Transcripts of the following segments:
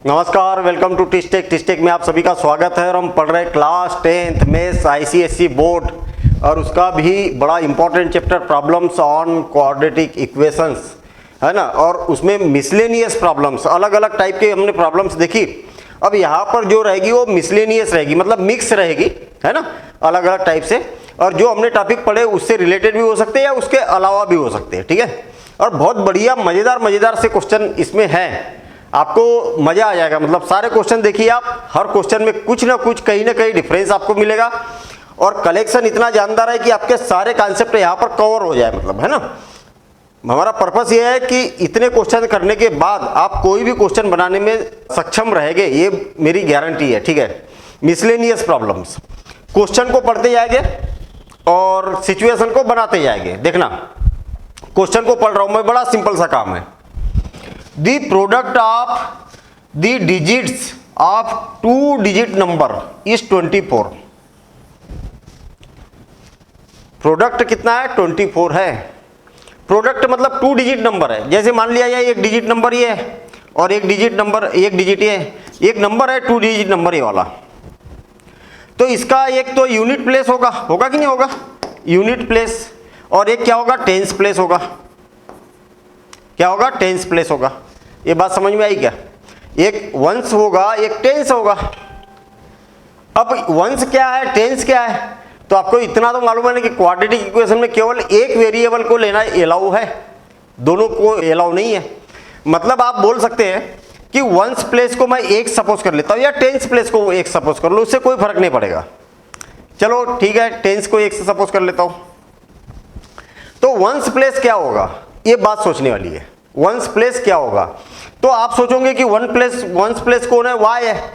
नमस्कार, welcome to टिस्टेक में आप सभी का स्वागत है। और हम पढ़ रहे हैं class 10th maths ICSE board और उसका भी बड़ा important chapter problems on quadratic equations है ना। और उसमें मिसलेनियस प्रॉब्लम्स, अलग अलग टाइप के हमने प्रॉब्लम्स देखी। अब यहाँ पर जो रहेगी वो मिसलेनियस रहेगी, मतलब मिक्स रहेगी, है ना, अलग अलग टाइप से। और जो हमने टॉपिक पढ़े उससे रिलेटेड भी हो सकते हैं या उसके अलावा भी हो सकते हैं, ठीक है। और बहुत बढ़िया मज़ेदार से क्वेश्चन इसमें है, आपको मजा आ जाएगा। मतलब सारे क्वेश्चन देखिए आप, हर क्वेश्चन में कुछ ना कुछ कहीं ना कहीं डिफरेंस आपको मिलेगा। और कलेक्शन इतना जानदार है कि आपके सारे कॉन्सेप्ट यहाँ पर कवर हो जाए, मतलब, है ना। हमारा पर्पस ये है कि इतने क्वेश्चन करने के बाद आप कोई भी क्वेश्चन बनाने में सक्षम रहेंगे, ये मेरी गारंटी है, ठीक है। मिसलेनियस प्रॉब्लम्स, क्वेश्चन को पढ़ते जाएंगे और सिचुएशन को बनाते जाएंगे। देखना, क्वेश्चन को पढ़ रहा हूं मैं, बड़ा सिंपल सा काम है। The product of the digits of 2-digit number is 24. Product कितना है? 24 है। प्रोडक्ट मतलब 2 डिजिट नंबर है। जैसे मान लिया जाए एक डिजिट नंबर ये है और एक डिजिट नंबर, एक डिजिट ये है, एक नंबर है 2 डिजिट नंबर ये वाला। तो इसका एक तो यूनिट प्लेस होगा कि नहीं होगा? Unit place. और एक क्या होगा? टेंस प्लेस होगा। क्या होगा? टेंस प्लेस होगा। ये बात समझ में आई क्या? एक वंस होगा, एक टेंस होगा। अब वंस क्या है, टेंस क्या है, तो आपको इतना तो मालूम है ना कि क्वाड्रेटिक इक्वेशन में केवल एक वेरिएबल को लेना एलाउ है, दोनों को एलाउ नहीं है। मतलब आप बोल सकते हैं कि वंस प्लेस को मैं एक सपोज कर लेता हूं या टेंस प्लेस को एक सपोज कर लो, उससे कोई फर्क नहीं पड़ेगा। चलो ठीक है, टेंस को एक से सपोज कर लेता हूं। तो वंस प्लेस क्या होगा, ये बात सोचने वाली है। वंस प्लेस क्या होगा? तो आप सोचोगे कि वंस प्लेस कौन है? वाई है।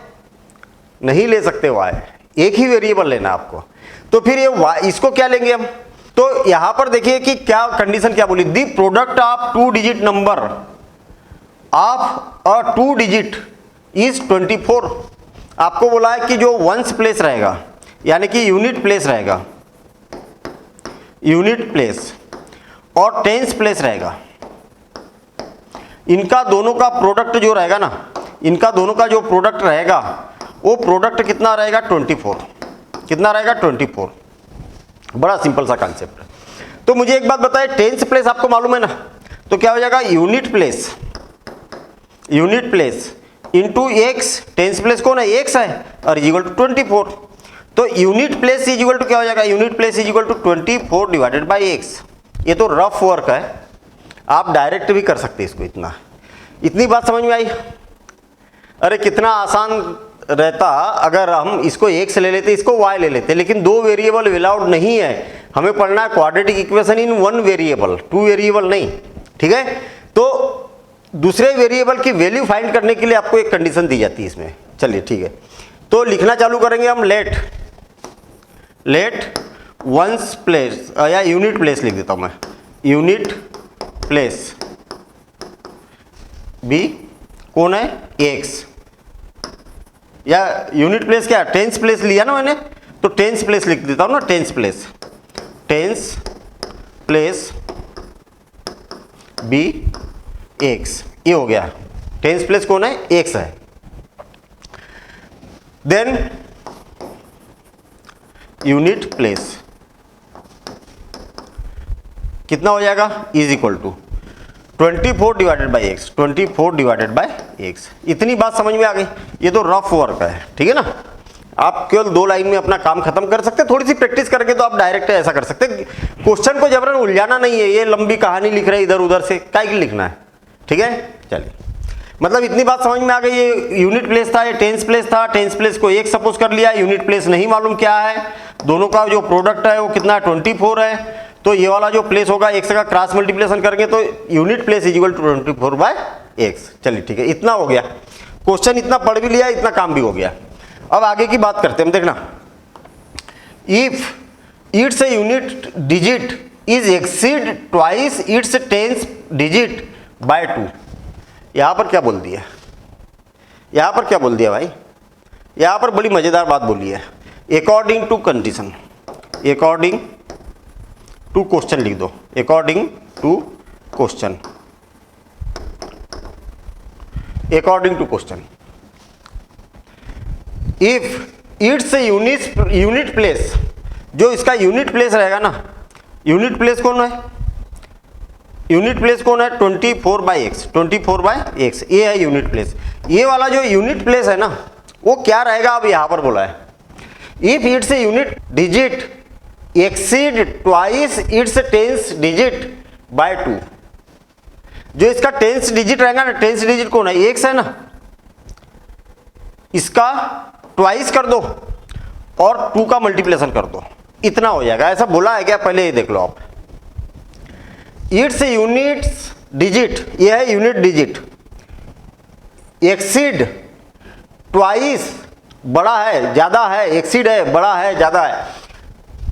नहीं ले सकते वाई, एक ही वेरिएबल लेना आपको। तो फिर ये वाई, इसको क्या लेंगे हम? तो यहां पर देखिए कि क्या कंडीशन क्या बोली, the product of 2 digit number of a 2 digit is 24। आपको बोला है कि जो वंस प्लेस रहेगा, यानी कि यूनिट प्लेस रहेगा, यूनिट प्लेस और टेंस प्लेस रहेगा, इनका दोनों का प्रोडक्ट जो रहेगा ना, इनका दोनों का जो प्रोडक्ट रहेगा वो प्रोडक्ट कितना रहेगा? 24। कितना रहेगा? 24। बड़ा सिंपल सा कॉन्सेप्ट है। तो मुझे एक बात बताए, टेंस प्लेस आपको मालूम है ना, तो क्या हो जाएगा? Unit place into x. Tens place कौन है? एक्स है, और इज इक्वल टू 24। तो unit place is equal to क्या हो जाएगा? Unit place is equal to 24 divided by x. ये तो रफ वर्क है, आप डायरेक्ट भी कर सकते हैं इसको। इतनी बात समझ में आई? अरे कितना आसान रहता अगर हम इसको एक्स ले लेते, इसको वाई ले लेते। लेकिन 2 वेरिएबल अलाउड नहीं है, हमें पढ़ना है क्वाड्रेटिक इक्वेशन इन 1 वेरिएबल, 2 वेरिएबल नहीं, ठीक है। तो दूसरे वेरिएबल की वैल्यू फाइंड करने के लिए आपको एक कंडीशन दी जाती है इसमें। चलिए ठीक है, तो लिखना चालू करेंगे हम। लेट वंस प्लेस या यूनिट प्लेस लिख देता हूं मैं, यूनिट प्लेस बी कौन है? एक्स। या यूनिट प्लेस क्या? टेंस प्लेस लिया ना मैंने, तो टेंस प्लेस लिख देता हूं ना। टेंस प्लेस बी एक्स, ये हो गया। टेंस प्लेस कौन है? एक्स है। देन यूनिट प्लेस कितना हो जाएगा? Is equal to 24 divided by x. 24 divided by x. इतनी बात समझ में आ गई? ये तो रफ वर्क है, ठीक है ना। आप केवल 2 लाइन में अपना काम खत्म कर सकते हैं। थोड़ी सी प्रैक्टिस करके तो आप डायरेक्ट ऐसा कर सकते हैं। क्वेश्चन को जबरन उलझाना नहीं है, ये लंबी कहानी लिख रहे हैं इधर उधर से, क्या लिखना है, ठीक है। चलिए, मतलब इतनी बात समझ में आ गई। ये यूनिट प्लेस था, ये टेंस प्लेस था। टेंस प्लेस को एक सपोज कर लिया, यूनिट प्लेस नहीं मालूम क्या है। दोनों का जो प्रोडक्ट है वो कितना है? 24 है। तो ये वाला जो प्लेस होगा एक्स का क्रॉस मल्टीप्लिकेशन करके, तो unit place is equal to 24 by x. चलिए ठीक है, इतना हो गया। क्वेश्चन इतना पढ़ भी लिया, इतना काम भी हो गया। अब आगे की बात करते हैं। देखना, if it's unit digit is exceed twice its tens digit bye 2। यहां पर क्या बोल दिया? यहां पर क्या बोल दिया भाई? यहां पर बड़ी मजेदार बात बोली है। According to condition, according to question लिख दो, according to question, according to question. If it's unit place, जो इसका यूनिट प्लेस रहेगा ना, यूनिट प्लेस कौन है, यूनिट प्लेस कौन है 24/x, 24/x ये है यूनिट प्लेस। ये वाला जो यूनिट प्लेस है ना वो क्या रहेगा, अब यहां पर बोला है if it's unit digit exceed twice its tens digit bye 2। जो इसका टेंस डिजिट रहेगा ना, टेंस डिजिट कौन है, x है ना, इसका ट्वाइस कर दो और 2 का मल्टीप्लिकेशन कर दो, इतना हो जाएगा। ऐसा बोला है क्या, पहले ये देख लो आप। इट्स यूनिट डिजिट, ये है यूनिट डिजिट, एक्सीड ट्वाइस बड़ा है ज्यादा है, एक्सीड है बड़ा है ज्यादा है,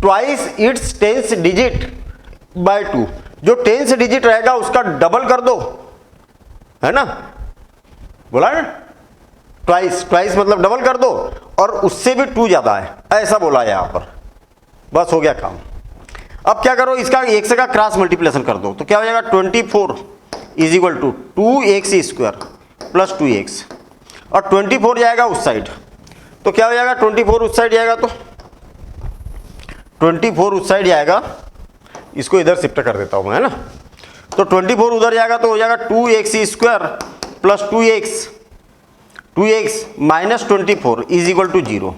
twice its tens digit bye 2। जो टेंस डिजिट रहेगा उसका डबल कर दो, है ना, बोला ना ट्वाइस, ट्वाइस मतलब डबल कर दो और उससे भी 2 ज्यादा है, ऐसा बोला है यहां पर। बस हो गया काम। अब क्या करो, इसका x का क्रॉस मल्टीप्लिकेशन कर दो, तो क्या हो जाएगा 24 is equal to 2x² plus 2x, और 24 जाएगा उस साइड, तो क्या हो जाएगा 24 उस साइड जाएगा, तो 24 उस साइड जाएगा, इसको इधर शिफ्ट कर देता हूं, है ना, तो 24 उधर जाएगा तो हो जाएगा 2x² plus 2x minus 24 is equal to 0।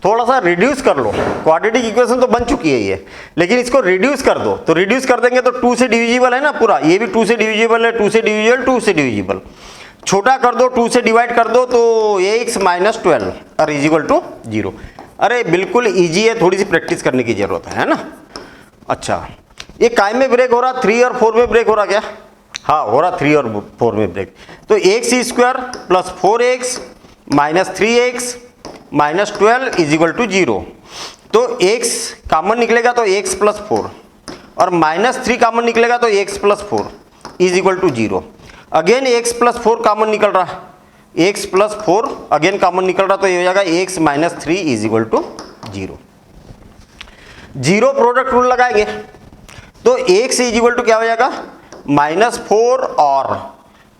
थोड़ा सा रिड्यूस कर लो, क्वाड्रेटिक इक्वेशन तो बन चुकी है ये, लेकिन इसको रिड्यूस कर दो, तो रिड्यूस कर देंगे तो 2 से डिविजिबल है ना पूरा, ये भी 2 से डिविजिबल है, 2 से डिविजिबल, 2 से डिविजिबल, छोटा कर दो 2 से डिवाइड कर दो तो x माइनस 12 और इज इक्वल टू 0। अरे बिल्कुल इजी है, थोड़ी सी प्रैक्टिस करने की जरूरत है ना। अच्छा, ये काय में ब्रेक हो रहा, 3 और 4 में ब्रेक हो रहा क्या, हाँ हो रहा 3 और 4 में ब्रेक, तो x² plus 4x minus 3x minus 12 is equal to 0। तो x कॉमन निकलेगा तो x प्लस 4 और माइनस 3 कॉमन निकलेगा तो x plus 4 is equal to 0। Again x plus 4 common निकल रहा, x प्लस 4 अगेन कॉमन निकल रहा, तो ये हो जाएगा x minus 3 is equal to 0। Zero product rule लगाएंगे तो x इज इक्वल टू क्या हो जाएगा -4 और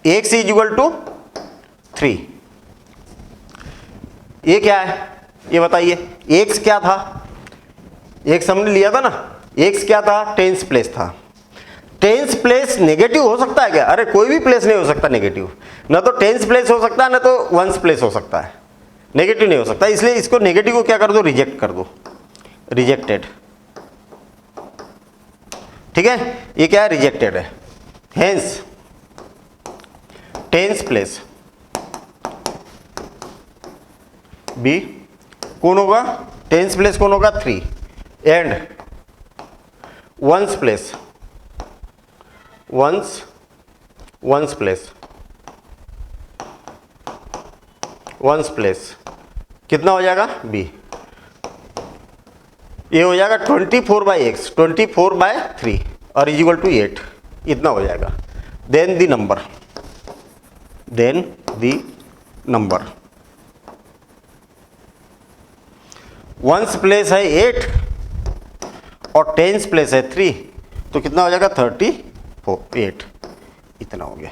x इज इक्वल टू 3। ये क्या है ये बताइए, x क्या था, x हमने लिया था ना, x क्या था, टेंस प्लेस था। टेंस प्लेस नेगेटिव हो सकता है क्या, अरे कोई भी प्लेस नहीं हो सकता नेगेटिव, ना तो टेंस प्लेस हो सकता है ना तो वंस प्लेस हो सकता है, नेगेटिव नहीं हो सकता। इसलिए इसको नेगेटिव को क्या कर दो, रिजेक्ट कर दो, रिजेक्टेड, ठीक है, ये क्या है रिजेक्टेड है। हेंस टेंस प्लेस बी कौन होगा, टेंस प्लेस कौन होगा 3 and ones place, ones place, ones place कितना हो जाएगा बी, ये हो जाएगा 24/x 24/3 और इज इक्वल टू 8, इतना हो जाएगा। Then the number ones place है 8 और टेंस प्लेस है 3, तो कितना हो जाएगा 38, इतना हो गया।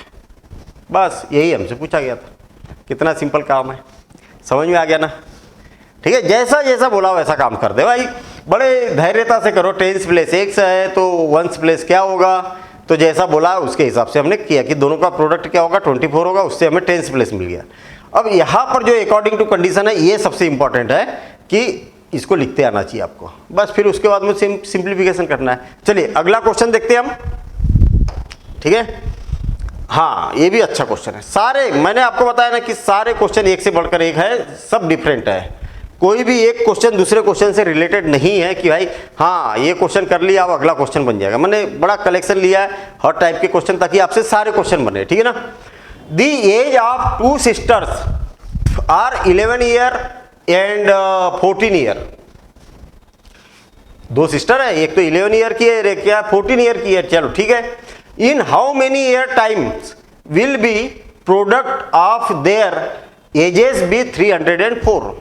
बस यही हमसे पूछा गया था, कितना सिंपल काम है, समझ में आ गया ना। ठीक है, जैसा जैसा बोला वैसा काम कर दे भाई, बड़े धैर्यता से करो। टेंस प्लेस x है तो वंस प्लेस क्या होगा, तो जैसा बोला उसके हिसाब से हमने किया कि दोनों का प्रोडक्ट क्या होगा 24 होगा, उससे हमें टेंस प्लेस मिल गया। अब यहाँ पर जो अकॉर्डिंग टू कंडीशन है ये सबसे इंपॉर्टेंट है कि इसको लिखते आना चाहिए आपको, बस फिर उसके बाद में सिंप्लीफिकेशन करना है। चलिए अगला क्वेश्चन देखते हैं हम, ठीक है। हाँ ये भी अच्छा क्वेश्चन है, सारे मैंने आपको बताया ना कि सारे क्वेश्चन एक से बढ़कर एक है, सब डिफरेंट है, कोई भी एक क्वेश्चन दूसरे क्वेश्चन से रिलेटेड नहीं है कि भाई हाँ ये क्वेश्चन कर लिया अब अगला क्वेश्चन बन जाएगा। मैंने बड़ा कलेक्शन लिया है हर टाइप के क्वेश्चन ताकि आपसे सारे क्वेश्चन बने, ठीक है ना। The age of 2 sisters are 11 year and 14 year. 2 sister है, एक तो 11 ईयर की है, एक क्या 14 ईयर की है, चलो ठीक है। In how many year times will be product of their ages be 304।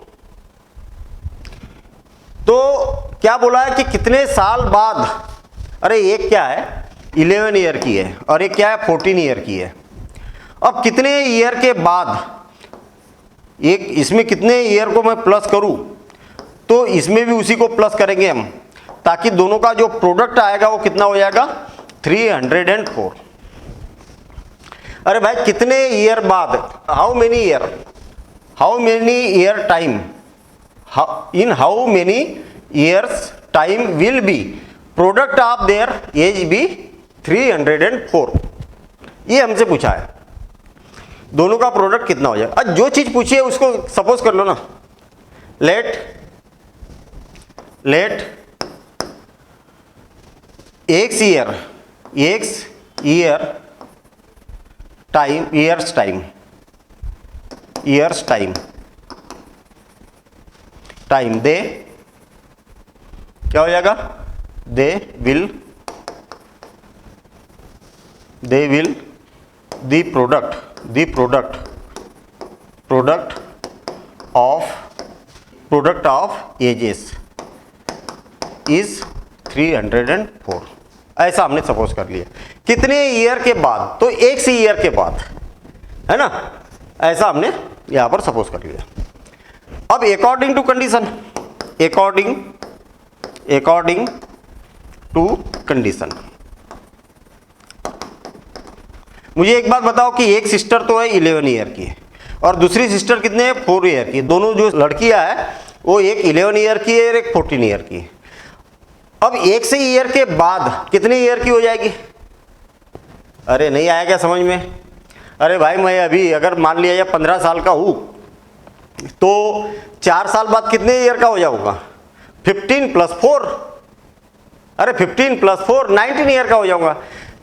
तो क्या बोला है कि कितने साल बाद, अरे एक क्या है 11 ईयर की है और एक क्या है 14 ईयर की है। अब कितने ईयर के बाद एक इसमें कितने ईयर को मैं प्लस करूं तो इसमें भी उसी को प्लस करेंगे हम, ताकि दोनों का जो प्रोडक्ट आएगा वो कितना हो जाएगा 304। अरे भाई कितने ईयर बाद, how many year time, in how many years time will be product of their age be 304, ये हमसे पूछा है। दोनों का प्रोडक्ट कितना हो जाएगा। जो चीज पूछी है उसको सपोज कर लो ना, let X year time, years time they क्या हो जाएगा, they will the product of ages is 304, ऐसा हमने सपोज कर लिया। कितने ईयर के बाद, तो एक से ईयर के बाद, है ना, ऐसा हमने यहां पर सपोज कर लिया। अब according to condition, according to condition, मुझे एक बात बताओ कि एक सिस्टर तो है 11 ईयर की और दूसरी सिस्टर कितने हैं 4 ईयर की। दोनों जो लड़कियां है वो एक 11 ईयर की है और एक 14 ईयर की है। अब एक से ईयर के बाद कितने ईयर की हो जाएगी। अरे नहीं आएगा समझ में। अरे भाई मैं अभी अगर मान लिया 15 साल का हूं तो 4 साल बाद कितने ईयर का हो जाऊंगा 15 + 4, अरे 15 + 4 19 ईयर का हो जाऊंगा।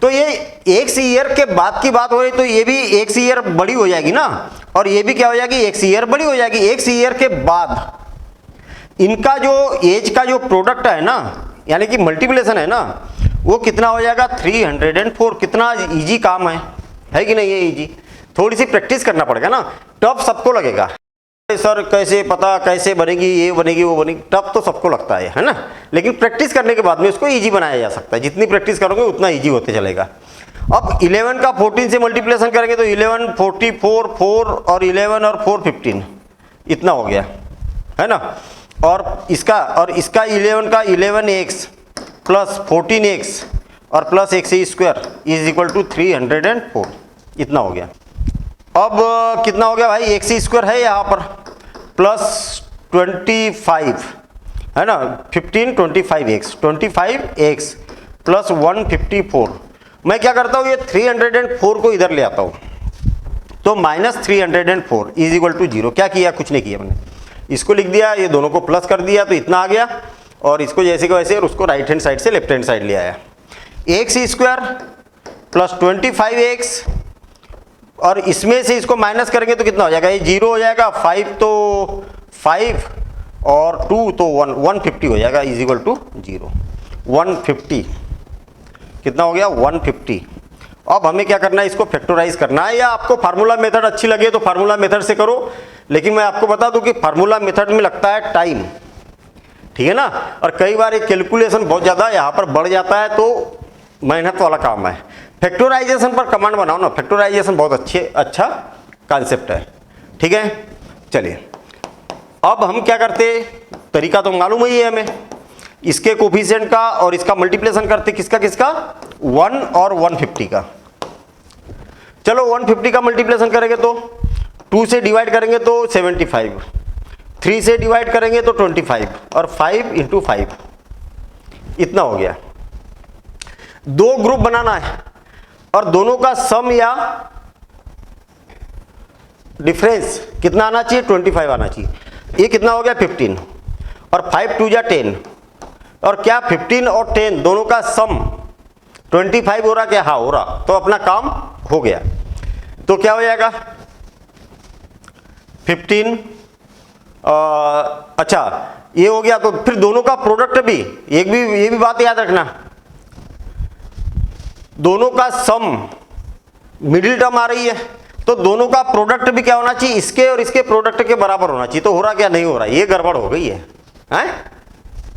तो ये एक से ईयर के बाद की बात हो रही, तो ये भी एक से ईयर बड़ी हो जाएगी ना, और ये भी क्या हो जाएगी एक से ईयर बड़ी हो जाएगी। एक से ईयर के बाद इनका जो एज का जो प्रोडक्ट है ना, यानी कि मल्टीप्लिकेशन है ना, वो कितना हो जाएगा 304। कितना इजी काम है कि नहीं, ये इजी। थोड़ी सी प्रैक्टिस करना पड़ेगा ना, टफ सबको लगेगा। सर कैसे पता कैसे बनेगी, ये बनेगी वो बनेगी, टफ तो सबको लगता है ना, लेकिन प्रैक्टिस करने के बाद में उसको इजी बनाया जा सकता है। जितनी प्रैक्टिस करोगे उतना इजी होते चलेगा। अब 11 का 14 से मल्टीप्लिकेशन करेंगे तो 11 44 4 और 11 और 4 15, इतना हो गया है ना। और इसका 11 का 11x प्लस 14x और plus x² is equal to 304, इतना हो गया। अब कितना हो गया भाई, x² है यहाँ पर प्लस 25 है ना, 15 25x प्लस 154। मैं क्या करता हूँ, ये 304 को इधर ले आता हूँ, तो -304 इज इक्वल टू 0। क्या किया, कुछ नहीं किया मैंने, इसको लिख दिया, ये दोनों को प्लस कर दिया तो इतना आ गया, और इसको जैसे को वैसे और उसको राइट हैंड साइड से लेफ्ट हैंड साइड ले आया। x² प्लस 25x, और इसमें से इसको माइनस करेंगे तो कितना हो जाएगा, ये 0 हो जाएगा, 5 तो 5 और 2 तो 1, 150 हो जाएगा इज इक्वल टू 0। 150 कितना हो गया 150। अब हमें क्या करना है, इसको फैक्टराइज करना है, या आपको फार्मूला मेथड अच्छी लगे तो फार्मूला मेथड से करो, लेकिन मैं आपको बता दूं कि फार्मूला मेथड में लगता है टाइम, ठीक है ना, और कई बार एक कैलकुलेशन बहुत ज़्यादा यहाँ पर बढ़ जाता है तो मेहनत वाला काम है। फैक्टराइजेशन पर कमांड बनाओ ना, फैक्टराइजेशन बहुत अच्छा कॉन्सेप्ट है, ठीक है। चलिए अब हम क्या करते, तरीका तो मालूम ही है हमें, इसके कोफिशिएंट का और इसका मल्टीप्लिकेशन करते, किसका 1 और 150 का। चलो 150 का मल्टीप्लिकेशन करेंगे तो 2 से डिवाइड करेंगे तो 75, 3 से डिवाइड करेंगे तो 25 और 5 × 5, इतना हो गया। 2 ग्रुप बनाना है और दोनों का सम या डिफरेंस कितना आना चाहिए 25 आना चाहिए। ये कितना हो गया 15 और 5 2 जा 10, और क्या 15 और 10 दोनों का सम 25 हो रहा, क्या हाँ हो रहा, तो अपना काम हो गया। तो क्या हो जाएगा 15 अच्छा ये हो गया, तो फिर दोनों का प्रोडक्ट भी, ये भी बात याद रखना, दोनों का सम मिडिल टर्म आ रही है तो दोनों का प्रोडक्ट भी क्या होना चाहिए, इसके और इसके प्रोडक्ट के बराबर होना चाहिए। तो हो रहा क्या, नहीं हो रहा, ये गड़बड़ हो गई है, हैं?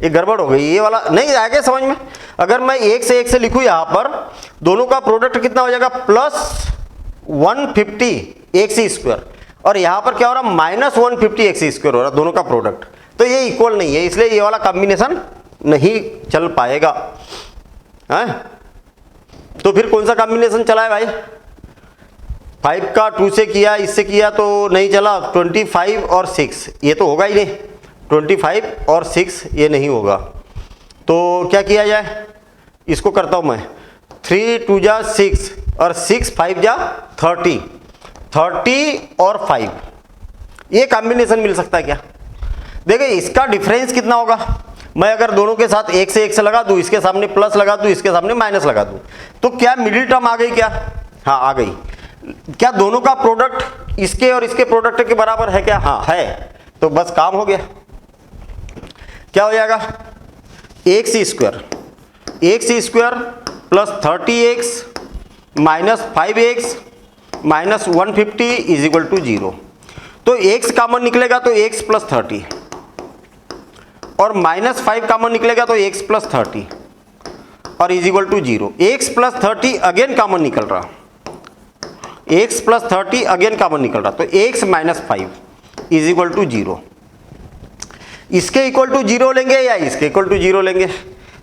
ये गड़बड़ हो गई, ये वाला नहीं आएगा समझ में। अगर मैं 1 से लिखूं यहां पर, दोनों का प्रोडक्ट कितना हो जाएगा +150 x² और यहाँ पर क्या हो रहा, -150 x² हो रहा, दोनों का प्रोडक्ट, तो ये इक्वल नहीं है, इसलिए ये वाला कॉम्बिनेशन नहीं चल पाएगा है। तो फिर कौन सा कॉम्बिनेशन चला है भाई, 5 का 2 से किया, इससे किया तो नहीं चला, 25 और 6 ये तो होगा ही नहीं, 25 और 6 ये नहीं होगा, तो क्या किया जाए, इसको करता हूँ मैं, 3 2 जा 6 और 6 5 जा 30, 30 और 5 ये कॉम्बिनेशन मिल सकता है क्या। देखिए इसका डिफरेंस कितना होगा, मैं अगर दोनों के साथ 1 से लगा दूं, इसके सामने प्लस लगा दूं, इसके सामने माइनस लगा दूं, तो क्या मिडिल टर्म आ गई क्या, हाँ आ गई। क्या दोनों का प्रोडक्ट इसके और इसके प्रोडक्ट के बराबर है क्या, हाँ है, तो बस काम हो गया। क्या हो जाएगा, x² plus 30x minus 5x minus 150 is equal to 0। तो x कॉमन निकलेगा तो x प्लस 30 और -5 कॉमन निकलेगा तो x प्लस 30 और is equal to 0। x plus 30 again common निकल रहा, x प्लस 30 अगेन कॉमन निकल रहा, तो x minus 5 is equal to 0। इसके इक्वल टू 0 लेंगे या इसके इक्वल टू 0 लेंगे,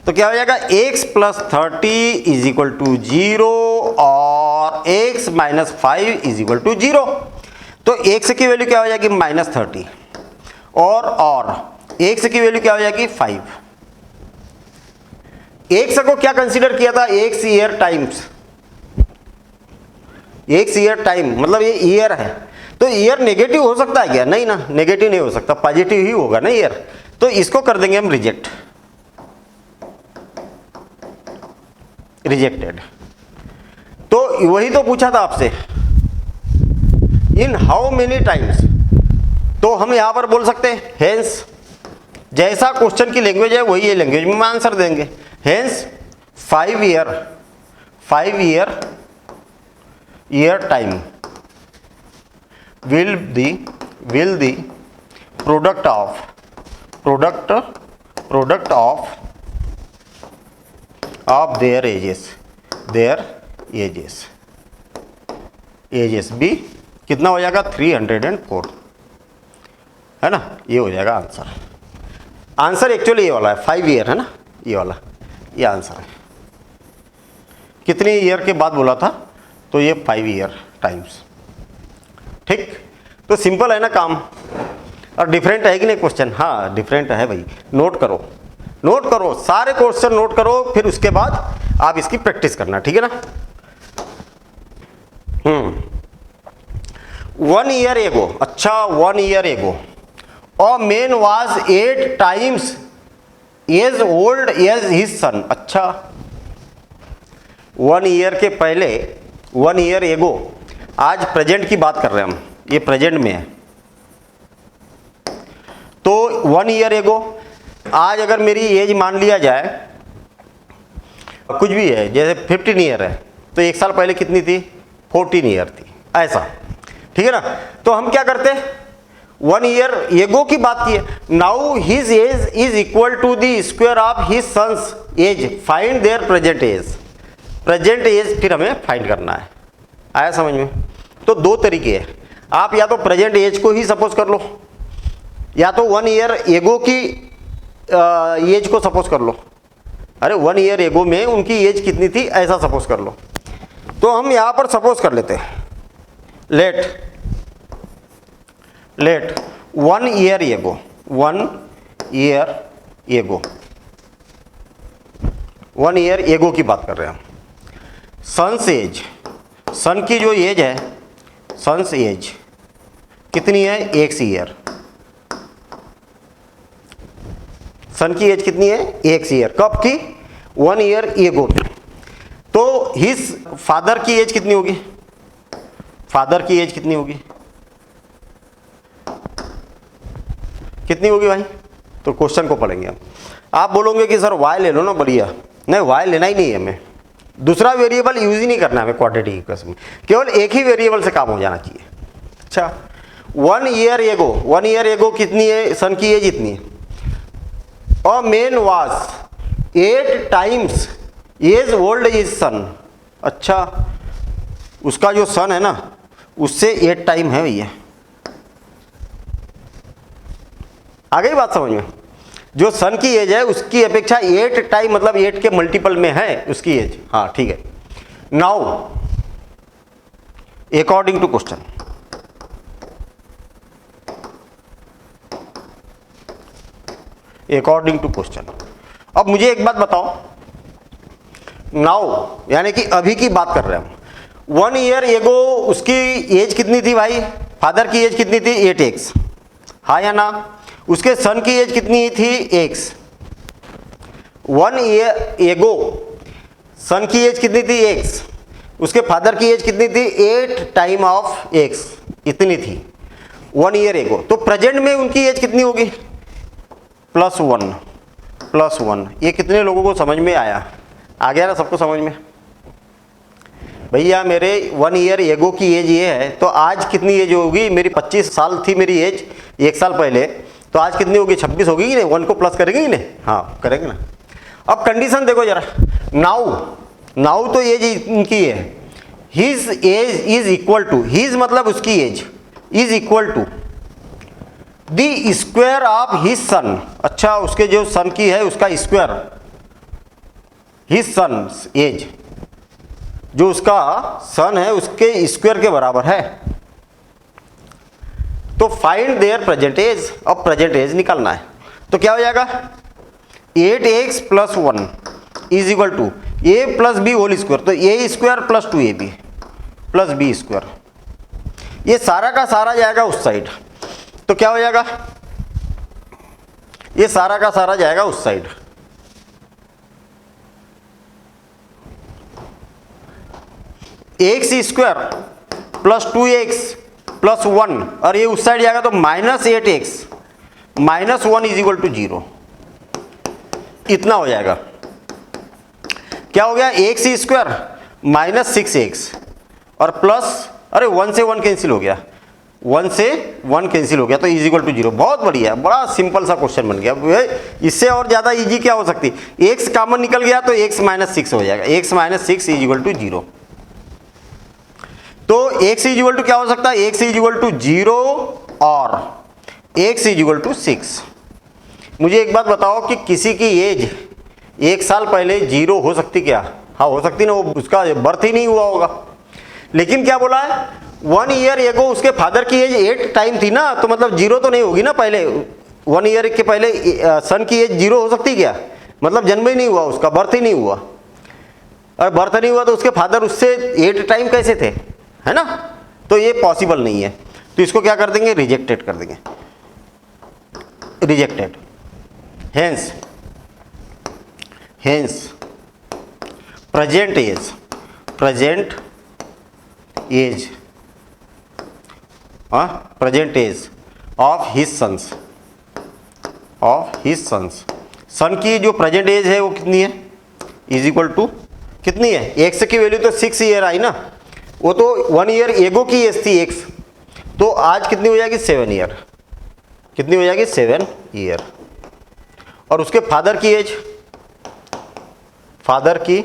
तो क्या हो जाएगा, x plus 30 is equal to 0 और x minus 5 is equal to 0। तो x की वैल्यू क्या हो जाएगी, -30 और x की वैल्यू क्या हो जाएगी 5। x को क्या कंसीडर किया था, x year times, x year time मतलब ये ईयर है, तो ईयर नेगेटिव हो सकता है क्या, नहीं ना, नेगेटिव नहीं हो सकता, पॉजिटिव ही होगा ना ईयर, तो इसको कर देंगे हम रिजेक्ट, रिजेक्टेड। तो वही तो पूछा था आपसे, इन हाउ मेनी टाइम्स, तो हम यहां पर बोल सकते हैं हेंस, जैसा क्वेश्चन की लैंग्वेज है वही ये लैंग्वेज में आंसर देंगे, hence 5 year time will the product of their ages be कितना हो जाएगा, 304 है ना, ये हो जाएगा आंसर। आंसर एक्चुअली ये वाला है, 5 ईयर है ना, ये वाला, ये आंसर है। कितनी ईयर के बाद बोला था, तो ये 5 ईयर टाइम्स, ठीक। तो सिंपल है ना काम, और डिफरेंट है कि नहीं क्वेश्चन, हाँ डिफरेंट है भाई, नोट करो सारे क्वेश्चन नोट करो, फिर उसके बाद आप इसकी प्रैक्टिस करना, ठीक है ना। 1 ईयर एगो, अच्छा 1 year ago a man was 8 times as old as his son, अच्छा 1 ईयर के पहले, 1 ईयर एगो, आज प्रेजेंट की बात कर रहे हैं हम, ये प्रेजेंट में है, तो 1 ईयर एगो, आज अगर मेरी एज मान लिया जाए कुछ भी है, जैसे 15 ईयर है, तो 1 साल पहले कितनी थी, 14 ईयर थी, ऐसा, ठीक है ना। तो हम क्या करते हैं, 1 ईयर एगो की बात की है, now his age is equal to the square of his sons age, find their present age, present age फिर हमें फाइंड करना है, आया समझ में। तो 2 तरीके हैं, आप या तो प्रेजेंट एज को ही सपोज कर लो, या तो 1 ईयर एगो की एज को सपोज कर लो, अरे 1 ईयर एगो में उनकी एज कितनी थी ऐसा सपोज कर लो। तो हम यहाँ पर सपोज कर लेते हैं, लेट 1 ईयर एगो, 1 ईयर एगो, 1 ईयर एगो की बात कर रहे हैं हम, सन्स एज, सन की जो एज है, सन्स एज कितनी है, 1 ईयर, सन की एज कितनी है, 1 ईयर, कब की, 1 ईयर एगो की। तो हिज फादर की एज कितनी होगी, फादर की एज कितनी होगी, कितनी होगी भाई, तो क्वेश्चन को पढ़ेंगे हम। आप बोलोगे कि सर वाई ले लो ना, बढ़िया, नहीं वाई लेना ही नहीं है हमें, दूसरा वेरिएबल यूज ही नहीं करना है हमें क्वाड्रेटिक इक्वेशन में, केवल एक ही वेरिएबल से काम हो जाना चाहिए। अच्छा 1 ईयर एगो, 1 ईयर एगो कितनी है, सन की एज इतनी है, a man was 8 times as old is son, अच्छा उसका जो सन है ना उससे 8 टाइम है भैया, आ गई बात समझ में? जो सन की एज है उसकी अपेक्षा 8 टाइम मतलब 8 के मल्टीपल में है उसकी एज। हाँ ठीक है। Now according to question, according to question, अब मुझे एक बात बताओ, नाउ यानी कि अभी की बात कर रहे हैं हम। 1 ईयर एगो उसकी एज कितनी थी भाई? फादर की एज कितनी थी? 8x, हाँ या ना? उसके सन की एज कितनी थी? x। 1 ईयर एगो सन की एज कितनी थी? x। उसके फादर की एज कितनी थी? 8 टाइम ऑफ x, इतनी थी 1 ईयर एगो। तो प्रेजेंट में उनकी एज कितनी होगी? +1 +1। ये कितने लोगों को समझ में आया? आ गया ना सबको समझ में? भैया मेरे 1 ईयर एगो की एज ये है, तो आज कितनी एज होगी मेरी? 25 साल थी मेरी एज 1 साल पहले, तो आज कितनी होगी? 26 होगी कि नहीं? 1 को प्लस करेंगे कि नहीं? हाँ करेंगे ना। अब कंडीशन देखो जरा, नाउ तो एज इनकी है, his age is equal to, his मतलब उसकी age, is equal to the square of his son. अच्छा, उसके जो सन की है उसका स्क्वायर, हिज सन एज, जो उसका सन है उसके स्क्वायर के बराबर है। तो फाइंड देयर प्रेजेंट एज। अब प्रेजेंट एज निकालना है, तो क्या हो जाएगा? 8x + 1 is equal to a + b whole square, तो a square + 2ab + b square. ये सारा का सारा जाएगा उस साइड, तो क्या हो जाएगा? ये सारा का सारा जाएगा उस साइड। x स्क्वायर + 2x + 1, और ये उस साइड जाएगा तो -8x - 1 इज इक्वल टू 0, इतना हो जाएगा। क्या हो गया? x स्क्वायर -6x और प्लस, अरे 1 से 1 कैंसिल हो गया, 1 से 1 कैंसिल हो गया, तो इज इक्वल टू 0। बहुत बढ़िया, बड़ा सिंपल सा क्वेश्चन बन गया। इससे और ज्यादा इजी क्या हो सकती? x कॉमन निकल गया तो x - 6 हो जाएगा, x - 6 इज इक्वल टू 0। तो x इज इक्वल टू क्या हो सकता है? x इज इक्वल टू 0 और x इज इक्वल टू 6। मुझे एक बात बताओ कि किसी की एज 1 साल पहले 0 हो सकती क्या? हाँ हो सकती ना, वो उसका बर्थ ही नहीं हुआ होगा। लेकिन क्या बोला है? 1 ईयर एगो उसके फादर की एज 8 टाइम थी ना, तो मतलब 0 तो नहीं होगी ना पहले। 1 ईयर के पहले सन की एज 0 हो सकती क्या? मतलब जन्म ही नहीं हुआ, उसका बर्थ ही नहीं हुआ। और बर्थ नहीं हुआ तो उसके फादर उससे 8 टाइम कैसे थे, है ना? तो ये पॉसिबल नहीं है, तो इसको क्या कर देंगे? रिजेक्टेड कर देंगे, rejected. Hence present age of his sons, son की जो प्रेजेंट एज है वो कितनी है? इज इक्वल टू कितनी है? x की वैल्यू तो 6 ईयर आई ना, वो तो 1 ईयर एगो की एज थी x, तो आज कितनी हो जाएगी? 7 ईयर। कितनी हो जाएगी? 7 ईयर। और उसके फादर की एज, फादर की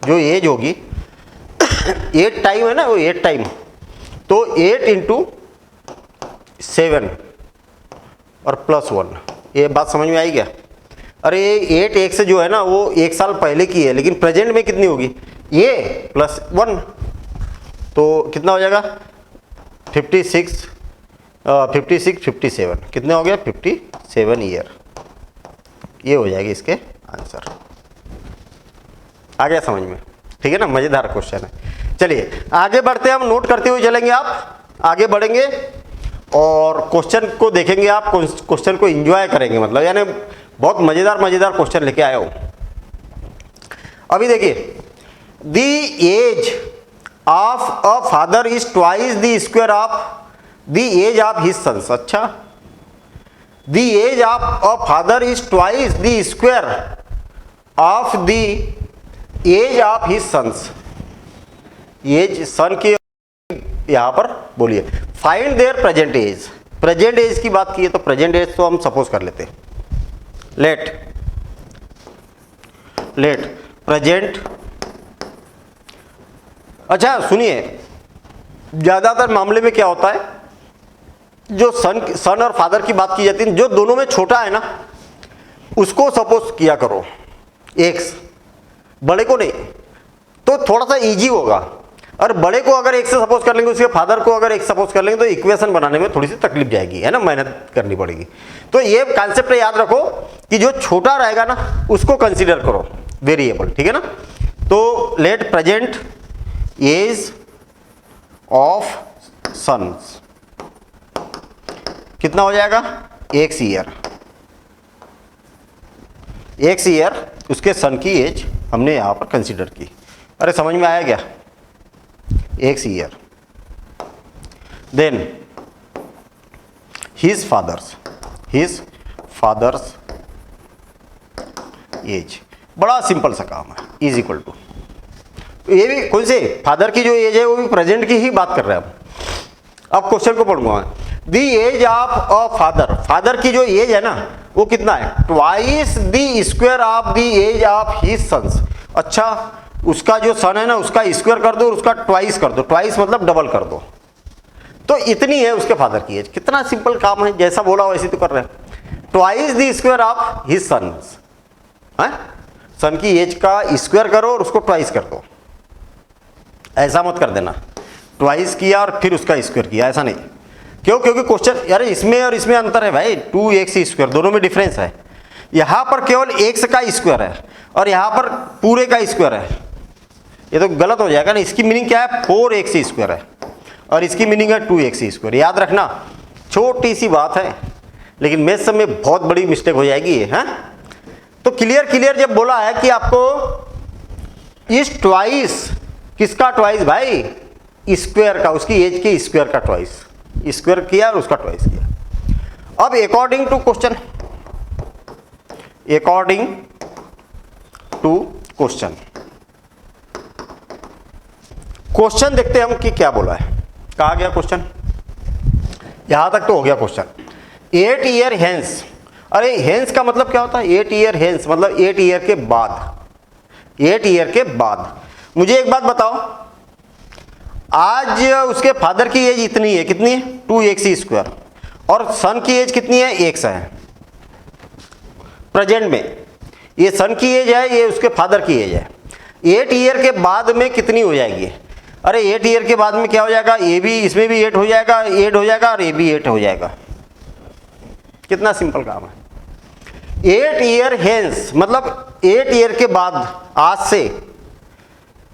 जो एज होगी 8 टाइम है ना, वो 8 टाइम, तो 8 × 7 और +1। ये बात समझ में आई क्या? अरे 8x जो है ना वो 1 साल पहले की है, लेकिन प्रेजेंट में कितनी होगी? ये +1, तो कितना हो जाएगा? 56 57, कितने हो गया? 57 ईयर। ये हो जाएगी इसके आंसर। आ गया समझ में? ठीक है ना, मजेदार क्वेश्चन है। चलिए आगे बढ़ते हैं, हम नोट करते हुए चलेंगे, आप आगे बढ़ेंगे और क्वेश्चन को देखेंगे, आप क्वेश्चन को एंजॉय करेंगे, मतलब यानी बहुत मजेदार क्वेश्चन लेके आया हूं। अभी देखिए, the age of a father is twice the square of the age of his sons. अच्छा, the age of a father is twice the square of the age of his sons. Age son की यहां पर बोलिए, find their present age. Present age की बात की है तो प्रेजेंट एज तो हम सपोज कर लेते हैं, लेट प्रेजेंट। अच्छा सुनिए, ज्यादातर मामले में क्या होता है, जो सन और फादर की बात की जाती है, जो दोनों में छोटा है ना उसको सपोज किया करो एक्स, बड़े को नहीं, तो थोड़ा सा इजी होगा। और बड़े को अगर एक से सपोज कर लेंगे, उसके फादर को अगर एक सपोज कर लेंगे तो इक्वेशन बनाने में थोड़ी सी तकलीफ जाएगी, है ना, मेहनत करनी पड़ेगी। तो ये कॉन्सेप्ट याद रखो कि जो छोटा रहेगा ना उसको कंसीडर करो वेरिएबल, ठीक है ना। तो let present age of son's कितना हो जाएगा, एक्स ईयर, उसके सन की एज हमने यहां पर कंसीडर की। अरे समझ में आया क्या, x year, then his father's age, बड़ा सिंपल सा काम है, इज इक्वल टू, ये भी कौन से फादर की जो एज है वो भी प्रेजेंट की ही बात कर रहे हैं हम। अब क्वेश्चन को पढ़ूंगा, the age of a father की जो एज है ना वो कितना है, twice the square of the age of his sons. अच्छा, उसका जो सन है ना उसका स्क्वायर कर दो और उसका ट्वाइस कर दो, ट्वाइस मतलब डबल कर दो, तो इतनी है उसके फादर की एज। कितना सिंपल काम है, जैसा बोला वैसे तो कर रहे हैं। Twice the square of his sons, son की एज का स्क्वायर करो और उसको ट्वाइस कर दो, ऐसा मत कर देना ट्वाइस किया और फिर उसका स्क्वायर किया, ऐसा नहीं। क्यों, क्योंकि क्वेश्चन यार इसमें और इसमें अंतर है भाई, 2x स्क्वायर, दोनों में डिफरेंस है। यहां पर केवल x का स्क्वायर है और यहां पर पूरे का स्क्वायर है, ये तो गलत हो जाएगा ना। इसकी मीनिंग क्या है, 4x स्क्वायर है और इसकी मीनिंग है 2x स्क्वायर। याद रखना, छोटी सी बात है लेकिन मैथ्स में बहुत बड़ी मिस्टेक हो जाएगी ये, है। तो क्लियर जब बोला है कि आपको इस ट्वाइस, किसका ट्वाइस भाई, स्क्वायर का, उसकी एज के स्क्वायर का ट्वाइस, स्क्वायर किया और उसका ट्वाइस किया। अब अकॉर्डिंग टू क्वेश्चन देखते हैं हम कि क्या बोला है। कहा गया क्वेश्चन, यहां तक तो हो गया क्वेश्चन। 8 ईयर हेंस, अरे हेंस का मतलब क्या होता है, 8 ईयर हेंस मतलब 8 ईयर के बाद, 8 ईयर के बाद। मुझे एक बात बताओ, आज उसके फादर की एज इतनी है, कितनी है, 2x स्क्वायर, और सन की एज कितनी है, x है प्रेजेंट में। ये सन की एज है, ये उसके फादर की एज है। 8 ईयर के बाद में कितनी हो जाएगी, अरे 8 ईयर के बाद में क्या हो जाएगा, ये भी, इसमें भी 8 हो जाएगा, 8 हो जाएगा और ये भी 8 हो जाएगा। कितना सिंपल काम है। 8 ईयर हेंस मतलब 8 ईयर के बाद, आज से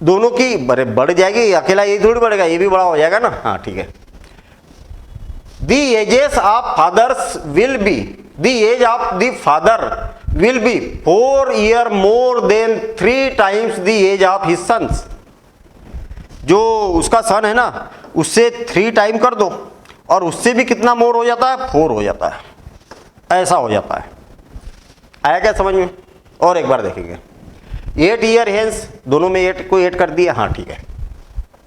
दोनों की बढ़ जाएगी, अकेला ये थोड़ी बढ़ेगा, ये भी बड़ा हो जाएगा ना, हाँ ठीक है। The ages of father's will be, the age of the father will be 4 year more than 3 times the age of his son's. जो उसका सन है ना उससे 3 टाइम कर दो और उससे भी कितना मोर हो जाता है, 4 हो जाता है, ऐसा हो जाता है। आया क्या समझ में, और एक बार देखेंगे। 8 ईयर हेंस, दोनों में 8 को 8 कर दिया, हाँ ठीक है।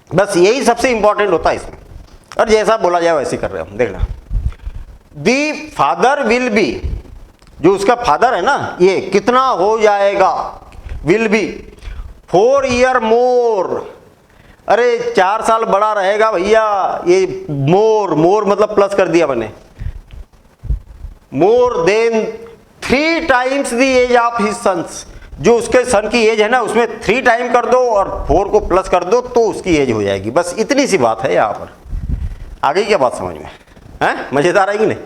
बस यही सबसे इंपॉर्टेंट होता है इसमें, और जैसा बोला जाए वैसे कर रहे हो। देखना, दी फादर विल बी, जो उसका फादर है ना ये कितना हो जाएगा, विल बी 4 ईयर मोर, अरे 4 साल बड़ा रहेगा भैया। ये मोर मतलब प्लस कर दिया मैंने, more than 3 times the age of his son's. जो उसके सन की एज है ना उसमें 3 टाइम कर दो और 4 को प्लस कर दो तो उसकी एज हो जाएगी। बस इतनी सी बात है यहाँ पर। आगे क्या बात समझ में है, मजेदार है कि नहीं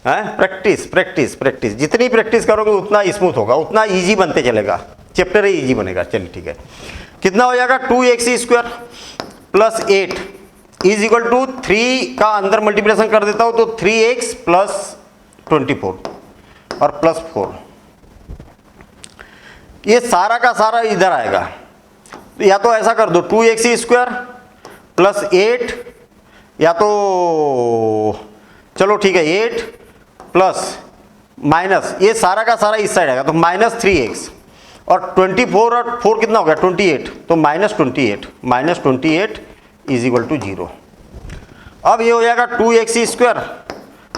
है। प्रैक्टिस प्रैक्टिस प्रैक्टिस, जितनी प्रैक्टिस करोगे उतना स्मूथ होगा, उतना इजी बनते चलेगा, चैप्टर ही इजी बनेगा। चलिए ठीक है, कितना हो जाएगा, 2x square plus 8 is equal to 3 का अंदर मल्टीप्लिकेशन कर देता हूं तो 3x प्लस 24 और प्लस 4। ये सारा का सारा इधर आएगा, तो या तो ऐसा कर दो 2x स्क्वायर प्लस 8, या तो चलो ठीक है 8 प्लस माइनस, ये सारा का सारा इस साइड आएगा तो माइनस 3x और 24 और 4 कितना हो गया 28, तो माइनस 28 इज इक्वल टू 0। अब ये हो जाएगा 2x स्क्वायर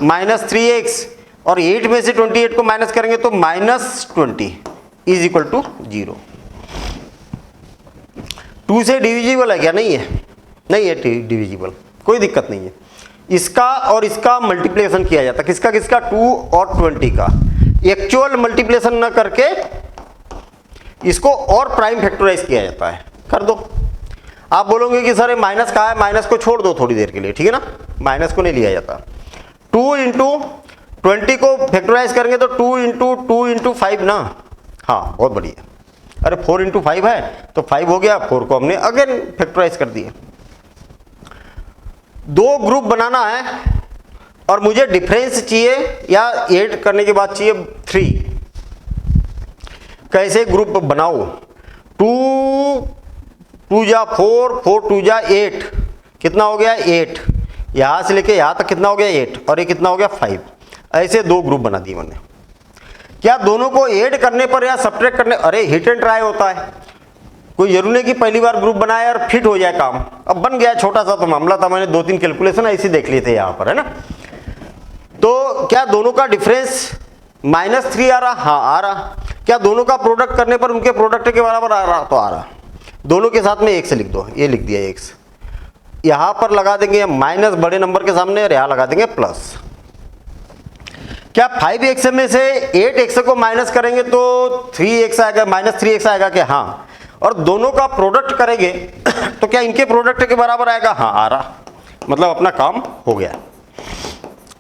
माइनस 3x और 8 में से 28 को माइनस करेंगे तो माइनस 20 इज इक्वल टू 0। 2 से डिविजिबल है क्या, नहीं है, नहीं है डिविजिबल, कोई दिक्कत नहीं है। इसका और इसका मल्टीप्लिकेशन किया जाता है। किसका किसका? 2 और 20 का। एक्चुअल मल्टीप्लिकेशन ना करके इसको और प्राइम फैक्टराइज किया जाता है। कर दो। आप बोलोगे कि सर ये माइनस कहाँ है, माइनस को छोड़ दो थोड़ी देर के लिए, ठीक है ना, माइनस को नहीं लिया जाता। 2 इंटू 20 को फैक्टराइज करेंगे तो 2 इंटू 2 इंटू 5 ना, हाँ बहुत बढ़िया। अरे 4 इंटू 5 है तो 5 हो गया, 4 को हमने अगेन फैक्टराइज कर दिया। 2 ग्रुप बनाना है और मुझे डिफरेंस चाहिए या ऐड करने के बाद चाहिए 3। कैसे ग्रुप बनाओ? 2 जा 4, 4 2 जा 8, कितना हो गया 8। यहां से लेके यहां तक कितना हो गया 8, और ये कितना हो गया 5। ऐसे 2 ग्रुप बना दिए मैंने। क्या दोनों को ऐड करने पर या सब्ट्रैक्ट करने, अरे हिट एंड ट्राई होता है, कोई जरूरी नहीं कि पहली बार ग्रुप बनाया और फिट हो जाए काम। अब बन गया, छोटा सा तो मामला था, मैंने 2-3 कैलकुलेशन ऐसे देख लिए थे यहाँ पर, है ना। तो क्या दोनों का डिफरेंस -3 आ रहा? हाँ आ रहा। क्या दोनों का प्रोडक्ट करने पर उनके प्रोडक्ट के बराबर आ रहा? तो आ रहा। दोनों के साथ में x लिख दो, ये लिख दिया x। यहां पर लगा देंगे माइनस बड़े नंबर के सामने और यहां लगा देंगे प्लस। क्या 5x में से 8x को माइनस करेंगे तो 3x आएगा, -3x आएगा क्या? हाँ। और दोनों का प्रोडक्ट करेंगे तो क्या इनके प्रोडक्ट के बराबर आएगा? हाँ आ रहा। मतलब अपना काम हो गया,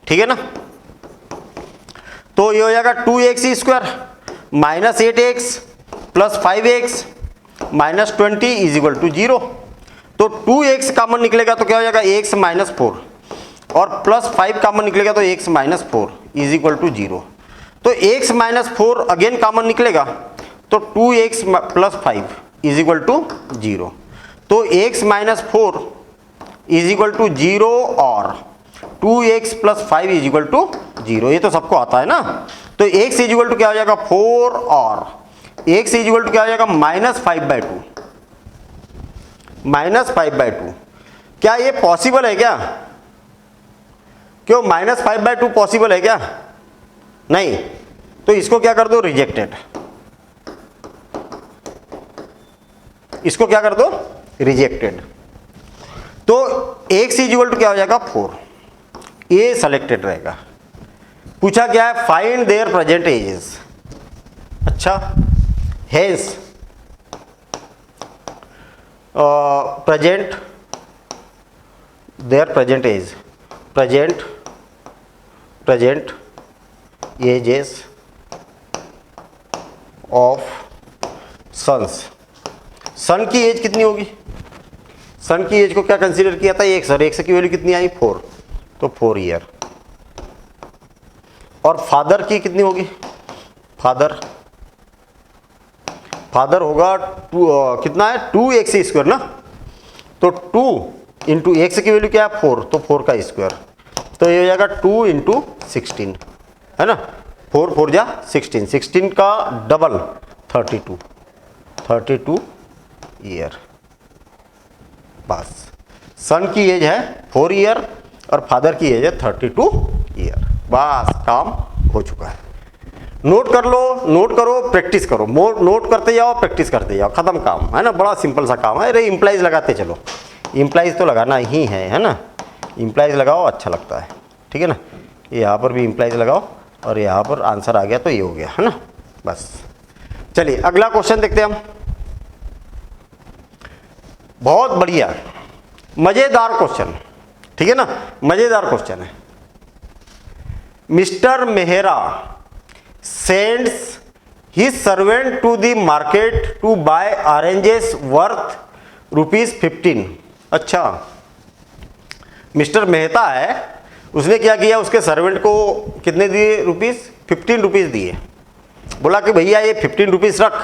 ठीक है ना। तो ये हो जाएगा 2x² -8x प्लस 5x -20 = 0। तो 2x कॉमन निकलेगा तो क्या हो जाएगा x -4, और प्लस 5 कॉमन निकलेगा तो x -4 = 0। तो x -4 अगेन कॉमन निकलेगा तो 2x प्लस 5 = 0। तो x -4 = 0 और 2x प्लस 5 = 0। ये तो सबको आता है ना। तो x = क्या हो जाएगा 4 और x = क्या हो जाएगा -5/2। -5/2 क्या ये पॉसिबल है क्या? क्यों -5/2 पॉसिबल है क्या? नहीं। तो इसको क्या कर दो? रिजेक्टेड। इसको क्या कर दो? रिजेक्टेड। तो x = क्या हो जाएगा 4, ये सेलेक्टेड रहेगा। पूछा क्या है? Find their present ages. अच्छा, hence present their present age, present ages of sons. Son की एज कितनी होगी? सन की एज को क्या कंसीडर किया था? 1 सर, 1 की वैल्यू कितनी आई? 4, तो 4 ईयर। और फादर की कितनी होगी? फादर होगा कितना है? 2x² ना। तो 2 इंटू x की वैल्यू क्या है? 4, तो 4 का स्क्वायर। तो ये हो जाएगा 2 इंटू 16, है ना। 4 4 जा 16, 16 का डबल 32 ईयर। बस सन की एज है 4 ईयर और फादर की एज है 32 ईयर। बस काम हो चुका है। नोट कर लो, नोट करो, प्रैक्टिस करो। नोट करते जाओ, प्रैक्टिस करते जाओ, खत्म काम, है ना। बड़ा सिंपल सा काम है। अरे इम्प्लाइज लगाते चलो, इम्प्लाइज तो लगाना ही है ना। इम्प्लाइज लगाओ, अच्छा लगता है, ठीक है ना। यहाँ पर भी इम्प्लाइज लगाओ और यहाँ पर आंसर आ गया तो ये हो गया, है ना। बस चलिए अगला क्वेश्चन देखते हैं हम। बहुत बढ़िया, मजेदार क्वेश्चन, ठीक है ना, मजेदार क्वेश्चन है। Mister Mehra sends his servant to the market to buy oranges worth ₹15। अच्छा, मिस्टर मेहता है, उसने क्या किया? उसके सर्वेंट को कितने दिए? ₹15 दिए। बोला कि भैया ये ₹15 रख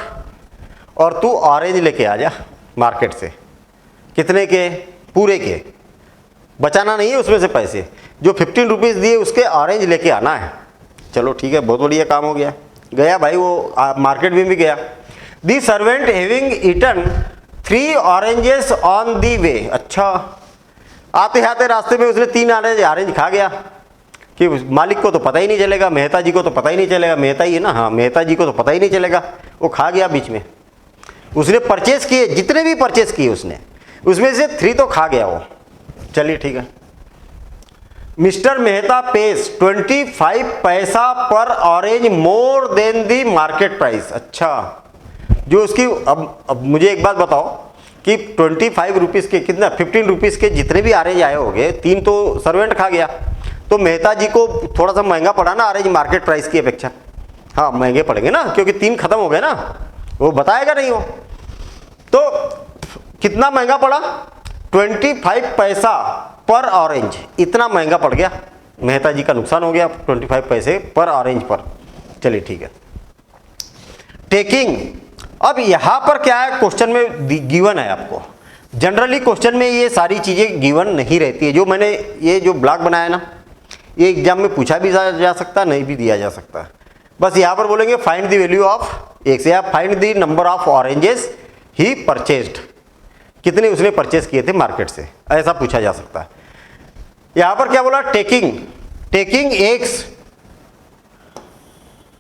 और तू ऑरेंज लेके आ जा मार्केट से। कितने के? पूरे के, बचाना नहीं है उसमें से पैसे। जो ₹15 दिए उसके ऑरेंज लेके आना है। चलो ठीक है, बहुत बढ़िया काम हो गया। गया भाई वो मार्केट में भी गया। The servant having eaten 3 oranges on the way. अच्छा, आते आते रास्ते में उसने 3 ऑरेंज खा गया कि मालिक को तो पता ही नहीं चलेगा, मेहता जी को तो पता ही नहीं चलेगा। मेहता ही है ना, हाँ, मेहता जी को तो पता ही नहीं चलेगा, वो खा गया बीच में। उसने परचेस किए, जितने भी परचेस किए उसने, उसमें से 3 तो खा गया वो। चलिए ठीक है। मिस्टर मेहता पेज 25 पैसा पर ऑरेंज मोर देन दी मार्केट प्राइस। अच्छा, जो उसकी अब मुझे एक बात बताओ कि 25 रुपीज़ के कितना 15 रुपीज़ के जितने भी ऑरेंज आए होंगे, 3 तो सर्वेंट खा गया, तो मेहता जी को थोड़ा सा महंगा पड़ा ना ऑरेंज मार्केट प्राइस की अपेक्षा। हाँ महंगे पड़ेंगे ना, क्योंकि 3 खत्म हो गए ना, वो बताएगा नहीं वो। तो कितना महंगा पड़ा? 25 पैसा पर ऑरेंज, इतना महंगा पड़ गया, मेहता जी का नुकसान हो गया 25 पैसे पर ऑरेंज पर। चलिए ठीक है। टेकिंग, अब यहां पर क्या है, क्वेश्चन में गिवन है आपको। जनरली क्वेश्चन में ये सारी चीजें गिवन नहीं रहती है। जो मैंने ये जो ब्लॉक बनाया ना, ये एग्जाम में पूछा भी जा सकता, नहीं भी दिया जा सकता। बस यहां पर बोलेंगे find the value of X या find the number of oranges he purchased, कितने उसने परचेज किए थे मार्केट से, ऐसा पूछा जा सकता है। यहां पर क्या बोला? Taking x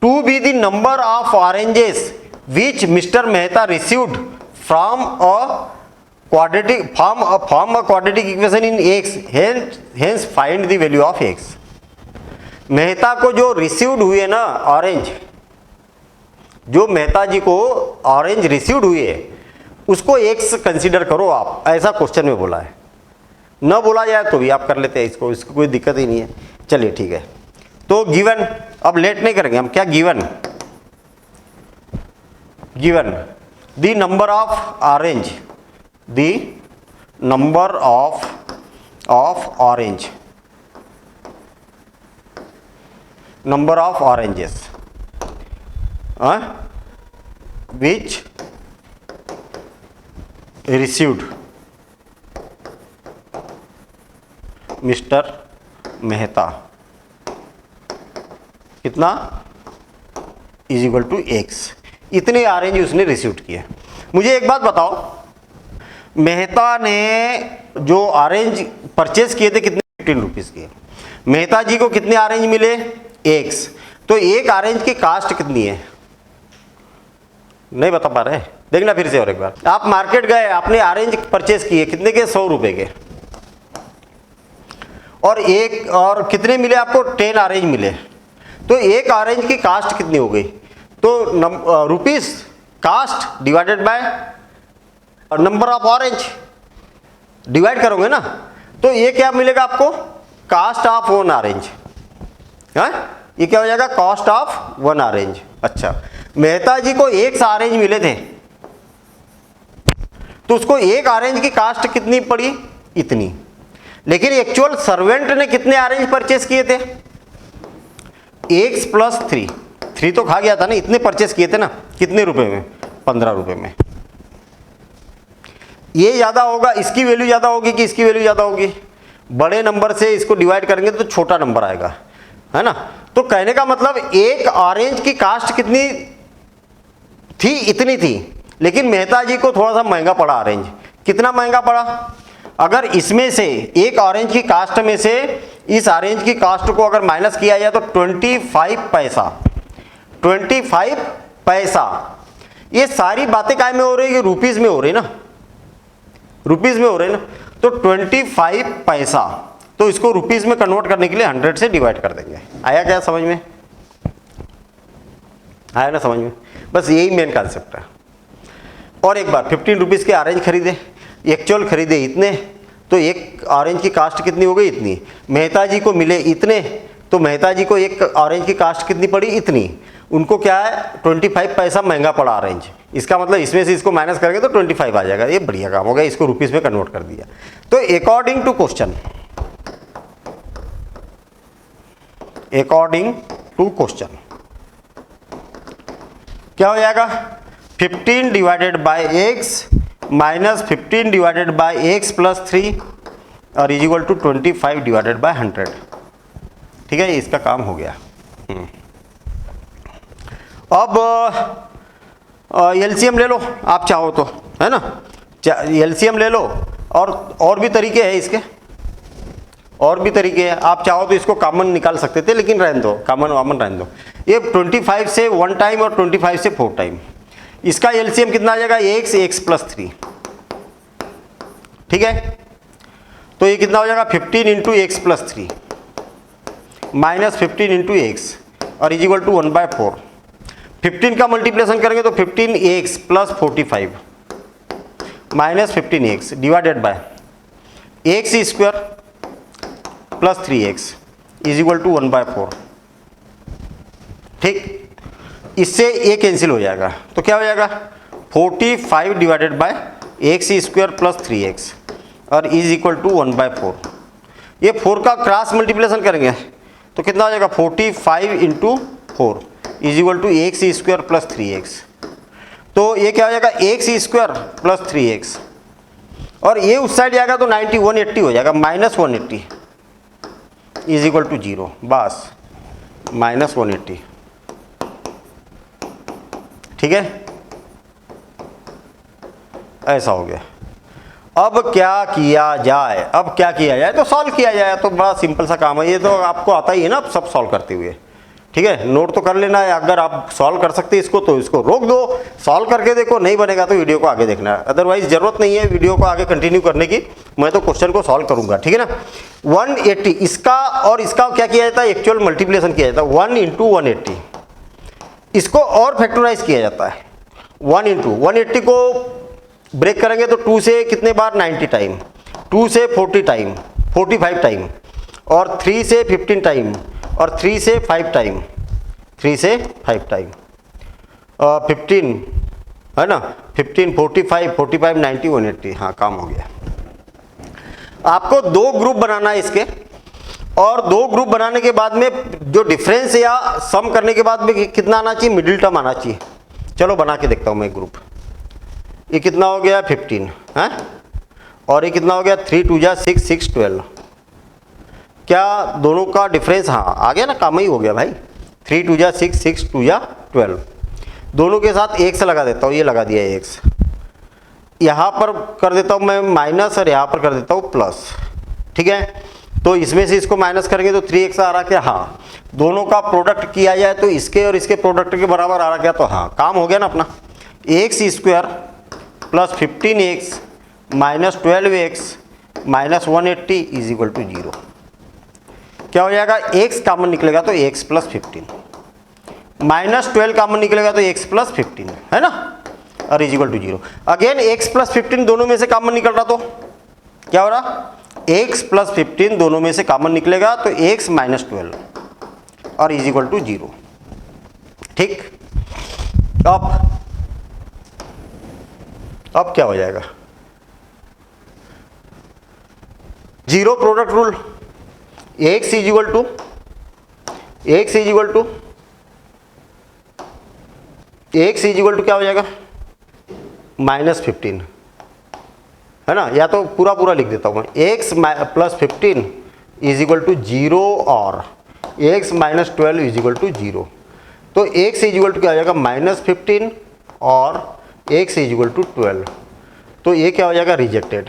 to be the number of oranges which mister Mehta received from a quadratic equation in x, hence find the value of x. Mehta को जो रिसीव्ड हुए ना ऑरेंज, जो मेहता जी को ऑरेंज रिसीव्ड हुए उसको एक्स कंसीडर करो आप, ऐसा क्वेश्चन में बोला है। न बोला जाए तो भी आप कर लेते हैं इसको कोई दिक्कत ही नहीं है। चलिए ठीक है। तो गिवन, अब लेट नहीं करेंगे हम, क्या given the number of orange, the number of orange, number of oranges which received mister Mehta, कितना इज इक्वल टू एक्स, इतने ऑरेंज उसने रिसीव किए। मुझे एक बात बताओ, मेहता ने जो ऑरेंज परचेज किए थे कितने? 15 रुपीज़ के। मेहता जी को कितने ऑरेंज मिले? एक्स। तो एक ऑरेंज की कास्ट कितनी है? नहीं बता पा रहे? देखना फिर से और एक बार। आप मार्केट गए, आपने ऑरेंज परचेज किए कितने के? 100 रुपए के, और कितने मिले आपको? 10 ऑरेंज मिले। तो एक ऑरेंज की कास्ट कितनी हो गई? तो rupees cost divided by number of orange, divide करोगे ना, तो ये क्या मिलेगा आपको? Cost of 1 orange. ये क्या हो जाएगा? Cost of 1 orange. अच्छा, मेहता जी को 1 ऑरेंज मिले थे, तो उसको एक ऑरेंज की कास्ट कितनी पड़ी? इतनी। लेकिन एक्चुअल सर्वेंट ने कितने ऑरेंज परचेस किए थे? एक्स प्लस 3 तो खा गया था ना, इतने परचेस किए थे ना। कितने रुपए में? 15 रुपए में। ये ज्यादा होगा, इसकी वैल्यू ज्यादा होगी कि इसकी वैल्यू ज्यादा होगी? बड़े नंबर से इसको डिवाइड करेंगे तो छोटा नंबर आएगा, है ना। तो कहने का मतलब एक ऑरेंज की कास्ट कितनी थी? इतनी थी। लेकिन मेहता जी को थोड़ा सा महंगा पड़ा ऑरेंज। कितना महंगा पड़ा? अगर इसमें से एक ऑरेंज की कास्ट में से इस ऑरेंज की कास्ट को अगर माइनस किया जाए तो 25 पैसा, 25 पैसा। ये सारी बातें काय में हो रही है? रुपीज में हो रही ना, रुपीज में हो रही ना। तो 25 पैसा, तो इसको रुपीज में कन्वर्ट करने के लिए 100 से डिवाइड कर देंगे। आया क्या समझ में? आया ना समझ में? बस यही मेन कॉन्सेप्ट है। और एक बार 15 रुपीज़ के ऑरेंज खरीदे, एक्चुअल खरीदे इतने, तो एक ऑरेंज की कास्ट कितनी हो गई? इतनी। मेहता जी को मिले इतने, तो मेहता जी को एक ऑरेंज की कास्ट कितनी पड़ी? इतनी। उनको क्या है? 25 पैसा महंगा पड़ा ऑरेंज। इसका मतलब इसमें से इसको माइनस करेंगे तो 25 आ जाएगा। ये बढ़िया काम हो गया, इसको रुपीज़ में कन्वर्ट कर दिया। तो according to question, according to question क्या हो जाएगा? 15 divided by x minus 15 divided by x plus 3 और is equal to 25 divided by 100। ठीक है, इसका काम हो गया। अब एलसीएम ले लो आप चाहो तो, है ना। एलसीएम ले लो, और भी तरीके हैं इसके, और भी तरीके हैं। आप चाहो तो इसको कॉमन निकाल सकते थे, लेकिन रहने दो, कॉमन वामन रहने दो। ये 25 से 1 टाइम और 25 से 4 टाइम, इसका एलसीएम कितना आ जाएगा? X plus 3। ठीक है, तो ये कितना हो जाएगा? 15 into x plus 3। Minus 15 into x और इज इक्वल टू 1/4। 15 का मल्टीप्लिकेशन करेंगे तो 15x plus 45 minus 15x divided by x square plus 3x is equal to 1/4। ठीक, इससे ये कैंसिल हो जाएगा तो क्या हो जाएगा 45 divided by x square plus 3x और इज इक्वल टू 1/4। ये 4 का क्रॉस मल्टीप्लिकेशन करेंगे तो कितना हो जाएगा 45 into 4 is equal to x square plus 3x। तो ये क्या हो जाएगा एक्स स्क्वायर प्लस 3x और ये उस साइड जाएगा तो 90 180 हो जाएगा माइनस 180 इज इक्वल टू 0। बस माइनस 180। ठीक है, ऐसा हो गया। अब क्या किया जाए, अब क्या किया जाए तो सॉल्व किया जाए। तो बड़ा सिंपल सा काम है, ये तो आपको आता ही है ना सब सॉल्व करते हुए। ठीक है, नोट तो कर लेना है। अगर आप सॉल्व कर सकते इसको तो इसको रोक दो, सॉल्व करके देखो, नहीं बनेगा तो वीडियो को आगे देखना है। अदरवाइज जरूरत नहीं है वीडियो को आगे कंटिन्यू करने की, मैं तो क्वेश्चन को सॉल्व करूंगा। ठीक है ना, 180 इसका और इसका क्या किया जाता है एक्चुअल मल्टीप्लिकेशन किया जाता है 1 इंटू 180। इसको और फैक्टराइज किया जाता है 1 इंटू 180 को ब्रेक करेंगे तो 2 से कितने बार 90 टाइम, 2 से 40 टाइम 45 टाइम और 3 से 15 टाइम और 3 से 5 टाइम 3 से 5 टाइम 15 है ना 15 45 45 90 180। हाँ काम हो गया। आपको 2 ग्रुप बनाना है इसके और 2 ग्रुप बनाने के बाद में जो डिफरेंस या सम करने के बाद में कितना आना चाहिए मिडिल टर्म आना चाहिए। चलो बना के देखता हूँ मैं ग्रुप। ये कितना हो गया 15 है और ये कितना हो गया 3 2 जा 6 6 12। क्या दोनों का डिफरेंस हाँ आ गया ना, काम ही हो गया भाई। 3 2 जा 6 6 2 जा 12। दोनों के साथ एक्स लगा देता हूँ, ये लगा दिया एक्स। यहाँ पर कर देता हूँ मैं माइनस और यहाँ पर कर देता हूँ प्लस। ठीक है, तो इसमें से इसको माइनस करेंगे तो 3x आ रहा क्या, हाँ। दोनों का प्रोडक्ट किया जाए तो इसके और इसके प्रोडक्ट के बराबर आ रहा क्या, तो हाँ काम हो गया ना अपना। X square plus 15x minus 12x minus 180 is equal to 0। क्या हो जाएगा x कॉमन निकलेगा तो x प्लस 15 माइनस 12 कॉमन निकलेगा तो x प्लस 15 है ना और is equal to 0। Again x plus 15 दोनों में से कॉमन निकल रहा तो क्या हो रहा x प्लस 15 दोनों में से कॉमन निकलेगा तो x माइनस 12 और इज इक्वल टू 0। ठीक, अब क्या हो जाएगा 0 product rule. x is equal to x is equal to क्या हो जाएगा माइनस 15 है ना, या तो पूरा पूरा लिख देता हूँ मैं। x plus 15 is equal to 0 और x minus 12 is equal to 0। तो x इज इक्वल टू क्या हो जाएगा माइनस 15 और x इज इक्वल टू 12। तो ये क्या हो जाएगा रिजेक्टेड।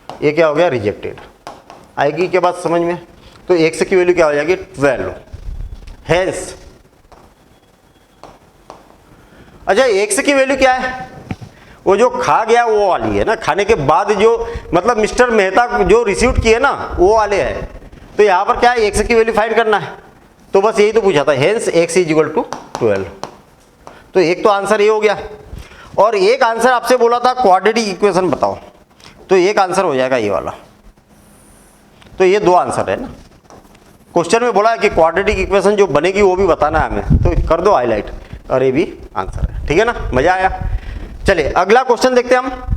ये क्या हो गया रिजेक्टेड। आएगी क्या बात समझ में। तो x की वैल्यू क्या हो जाएगी 12। हेंस अच्छा x की वैल्यू क्या है, वो जो खा गया वो वाली है ना, खाने के बाद जो मतलब मिस्टर मेहता जो रिसीव किए ना वो वाले है। तो यहाँ पर क्या है x की वैल्यू फाइंड करना है, तो बस यही तो पूछा था। Hence x is equal to 12। तो एक तो आंसर ये हो गया और एक आंसर आपसे बोला था क्वाड्रेटिक इक्वेशन बताओ, तो एक आंसर हो जाएगा ये वाला। तो ये 2 आंसर है ना। क्वेश्चन में बोला है कि क्वाड्रेटिक इक्वेशन जो बनेगी वो भी बताना है हमें, तो कर दो हाईलाइट और ये भी आंसर है। ठीक है ना, मजा आया। चलिए अगला क्वेश्चन देखते हैं हम।